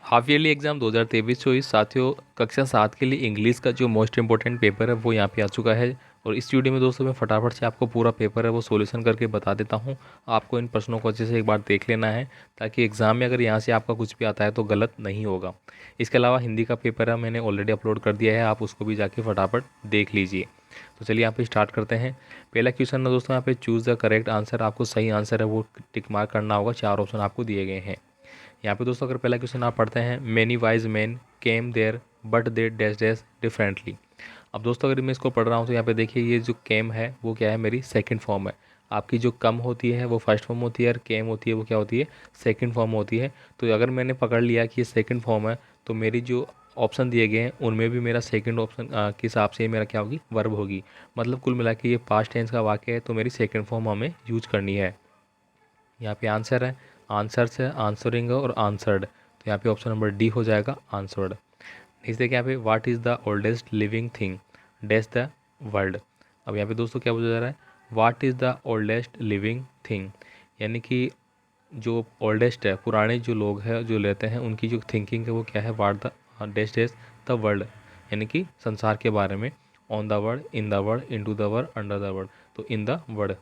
Half yearly exam 2023-24 साथियों, कक्षा 7 के लिए इंग्लिश का जो मोस्ट इंपॉर्टेंट पेपर है वो यहाँ पे आ चुका है। और इस वीडियो में दोस्तों मैं फटाफट से आपको पूरा पेपर है वो सॉल्यूशन करके बता देता हूँ। आपको इन प्रश्नों को अच्छे से एक बार देख लेना है, ताकि एग्ज़ाम में अगर यहाँ से आपका कुछ भी आता है तो गलत नहीं होगा। इसके अलावा हिंदी का पेपर है, मैंने ऑलरेडी अपलोड कर दिया है, आप उसको भी जाके फटाफट देख लीजिए। तो चलिए यहाँ पे स्टार्ट करते हैं। पहला क्वेश्चन है दोस्तों, यहाँ पे चूज़ द करेक्ट आंसर। आपको सही आंसर है वो टिक मार्क करना होगा। 4 ऑप्शन आपको दिए गए हैं। यहाँ पे दोस्तों अगर पहला क्वेश्चन आप पढ़ते हैं, many wise man came there but they dash dash differently. अब दोस्तों अगर मैं इसको पढ़ रहा हूँ तो यहाँ पे देखिए, ये जो केम है वो क्या है, मेरी सेकंड फॉर्म है। आपकी जो कम होती है वो फर्स्ट फॉर्म होती है, और केम होती है वो क्या होती है, सेकंड फॉर्म होती है। तो अगर मैंने पकड़ लिया कि ये सेकंड फॉर्म है, तो मेरी जो ऑप्शन दिए गए हैं उनमें भी मेरा सेकंड ऑप्शन के हिसाब से मेरा क्या होगी, वर्ब होगी। मतलब कुल मिला के ये पास्ट टेंस का वाक्य है, तो मेरी सेकंड फॉर्म हमें यूज करनी है। यहाँ पे आंसर है, आंसर्स है, आंसरिंग और आंसर्ड। तो यहाँ पे ऑप्शन नंबर डी हो जाएगा, आंसर्ड। नेक्स्ट देखिए यहाँ पे, what is the oldest living thing dash the world. अब यहाँ पे दोस्तों क्या पूछा जा रहा है, what is the oldest living thing, यानी कि जो ओल्डेस्ट है, पुराने जो लोग हैं जो लेते हैं, उनकी जो थिंकिंग है वो क्या है, what the dash dash the world, यानी कि संसार के बारे में। On the world, in the world, into the world, under the world, तो इन द वर्ल्ड।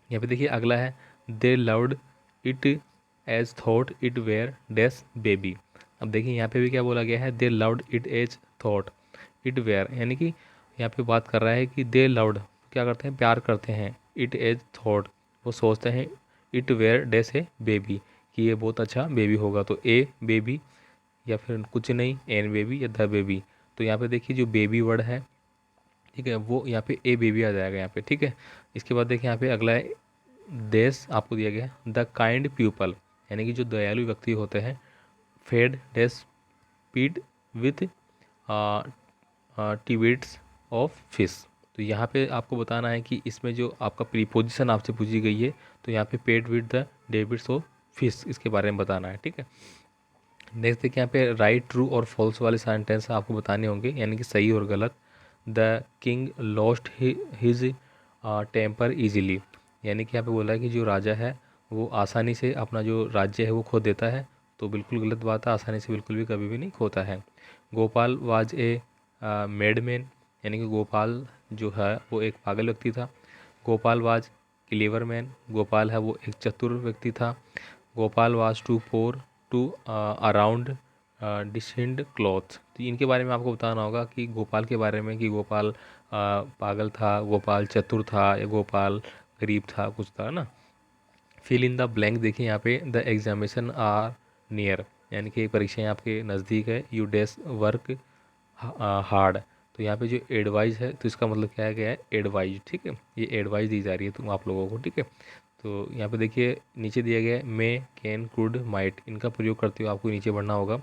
यहाँ पे देखिए अगला है, they loved it as thought it were dash baby. अब देखिए यहाँ पे भी क्या बोला गया है, they loved it as thought it were, यानी कि यहाँ पे बात कर रहा है कि दे लव्ड क्या करते हैं, प्यार करते हैं, इट एज थॉट वो सोचते हैं, it were dash a baby, कि ये बहुत अच्छा बेबी होगा। तो ए बेबी, या फिर कुछ नहीं, एन बेबी या द बेबी। तो यहाँ पे देखिए जो बेबी वर्ड है, ठीक है, वो यहाँ पे ए बेबी आ जाएगा यहाँ पे, ठीक है। इसके बाद देखिए यहाँ पे अगला है, देश आपको दिया गया है, द काइंड पीपल, यानी कि जो दयालु व्यक्ति होते हैं, फेड डैश पीड विथ टिबिट्स ऑफ फिश। तो यहाँ पे आपको बताना है कि इसमें जो आपका प्रीपोजिशन आपसे पूछी गई है, तो यहाँ पे paid with the debits of fish, इसके बारे में बताना है, ठीक है। नेक्स्ट देखिए यहाँ पे, राइट ट्रू और फॉल्स वाले सेंटेंस आपको बताने होंगे, यानी कि सही और गलत। The king lost his temper easily, यानी कि यहाँ पे बोला है कि जो राजा है वो आसानी से अपना जो राज्य है वो खो देता है। तो बिल्कुल गलत बात है, आसानी से बिल्कुल भी कभी भी नहीं खोता है। गोपाल वाज ए मेडमैन, यानी कि गोपाल जो है वो एक पागल व्यक्ति था। Gopal was clever man, Gopal है वो एक चतुर व्यक्ति था। Gopal was too poor to around decent cloth. तो इनके बारे में आपको बताना होगा कि गोपाल के बारे में, कि गोपाल पागल था, गोपाल चतुर था, या गोपाल गरीब था, कुछ था ना। फिल इन द ब्लैंक देखिए यहाँ पे, द एग्जामिनेशन आर नियर, यानी कि परीक्षाएं आपके नज़दीक है। यू डेस वर्क हार्ड, तो यहाँ पे जो एडवाइस है तो इसका मतलब क्या है, क्या है, एडवाइज, ठीक है। ये एडवाइस दी जा रही है तुम आप लोगों को, ठीक है। तो यहाँ पे देखिए नीचे दिया गया है, मे कैन कुड माइट, इनका प्रयोग करते हुए आपको नीचे बढ़ना होगा।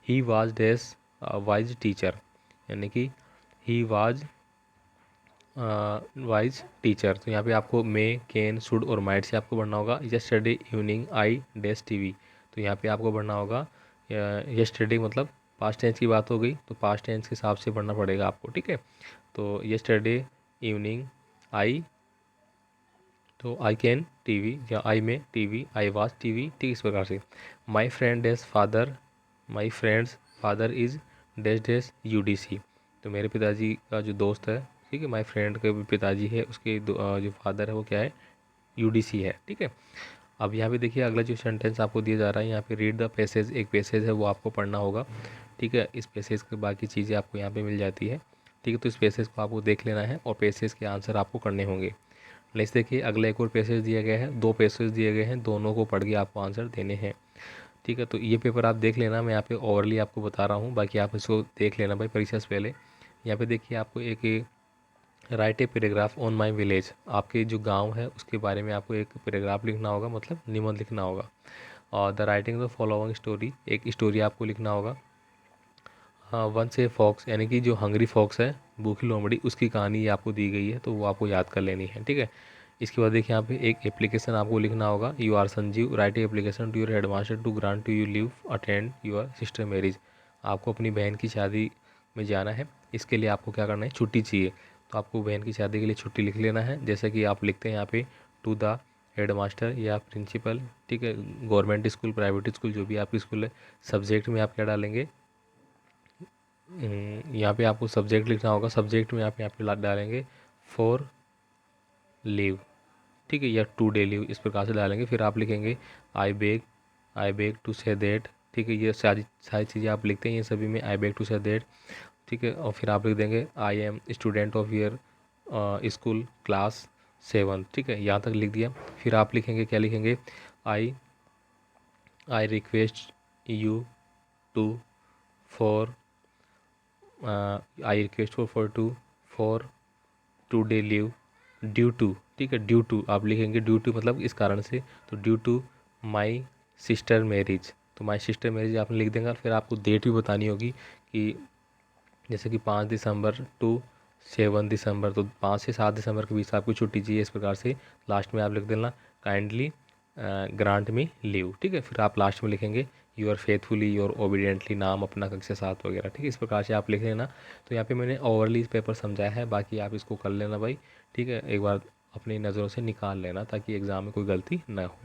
He was dash wise teacher, यानी कि ही वाज वाइज टीचर। तो यहाँ पे आपको मे कैन शुड और माइट से आपको बढ़ना होगा। Yesterday evening I dash TV, तो यहाँ पे आपको बढ़ना होगा, यस्टरडे मतलब पास्ट टेंस की बात हो गई, तो पास्ट टेंस के हिसाब से बढ़ना पड़ेगा आपको, ठीक है। तो यस्टरडे इवनिंग आई, तो आई कैन टीवी, या आई में टीवी, आई वाच टीवी, ठीक इस प्रकार से। My friend dash father, my friends father is dash dash UDC, तो मेरे पिताजी का जो दोस्त है, ठीक है, माई फ्रेंड के पिताजी है, उसके जो फादर है वो क्या है, यूडीसी है, ठीक है। अब यहाँ पे देखिए अगला जो सेंटेंस आपको दिया जा रहा है, यहाँ पे रीड द पैसेज, एक पैसेज है वो आपको पढ़ना होगा, ठीक है। इस पैसेज के बाकी चीज़ें आपको यहाँ पे मिल जाती है, ठीक है। तो इस पैसेज को आपको देख लेना है और पैसेज के आंसर आपको करने होंगे। नेक्स्ट देखिए अगला एक और पैसेज दिया गया है, 2 पैसेज दिए गए हैं, दोनों को पढ़ के आपको आंसर देने हैं, ठीक है। तो ये पेपर आप देख लेना, मैं यहाँ पे ओवरली आपको बता रहा हूँ, बाकी आप इसको देख लेना भाई परीक्षा से पहले। यहाँ पे देखिए आपको एक right a paragraph on my village, आपके जो गांव है उसके बारे में आपको एक पैराग्राफ लिखना होगा, मतलब निबंध लिखना होगा। और the writing the following story, एक स्टोरी आपको लिखना होगा। वंस ए फॉक्स, यानी कि जो हंगरी फॉक्स है, भूखी लोमड़ी, उसकी कहानी आपको दी गई है, तो वो आपको याद कर लेनी है, ठीक है। इसके बाद देखिए यहाँ पे एक एप्लीकेशन आपको लिखना होगा। You are Sanjeev, write a application to your headmaster to grant to you leave attend your sister marriage, आपको अपनी बहन की शादी में जाना है, इसके लिए आपको क्या करना है, छुट्टी चाहिए। तो आपको बहन की शादी के लिए छुट्टी लिख लेना है, जैसे कि आप लिखते हैं यहाँ पे, टू द हेड मास्टर या प्रिंसिपल, ठीक है, गवर्नमेंट स्कूल, प्राइवेट स्कूल, जो भी आपकी स्कूल है। सब्जेक्ट में आप क्या डालेंगे, यहाँ पे आपको सब्जेक्ट लिखना होगा। सब्जेक्ट में आप यहाँ पे डालेंगे फॉर लीव, ठीक है, या टू डे लीव, इस प्रकार से डालेंगे। फिर आप लिखेंगे I beg to say that, ठीक है, ये सारी सारी चीज़ें आप लिखते हैं, ये सभी में I beg to say that, ठीक है। और फिर आप लिख देंगे I am student of your school class 7, ठीक है, यहाँ तक लिख दिया। फिर आप लिखेंगे, क्या लिखेंगे, I I request you to for I request for two day leave due to, ठीक है, ड्यू टू आप लिखेंगे, ड्यू टू मतलब इस कारण से, तो due to my sister marriage, तो माई सिस्टर मैरिज आपने लिख देंगे। फिर आपको डेट भी बतानी होगी कि जैसे कि 5 दिसंबर टू 7 दिसंबर, तो 5 से 7 दिसंबर के बीच आपको छुट्टी चाहिए, इस प्रकार से लास्ट में आप लिख देना काइंडली ग्रांट मी लीव, ठीक है। फिर आप लास्ट में लिखेंगे यूर फेथफुली योर ओबीडियंटली, नाम अपना, कक्षा 7 वगैरह, ठीक है, इस प्रकार से आप लिख लेना। तो यहाँ पे मैंने ओवरली पेपर समझाया है, बाकी आप इसको कर लेना भाई, ठीक है, एक बार अपनी नज़रों से निकाल लेना ताकि एग्ज़ाम में कोई गलती ना हो।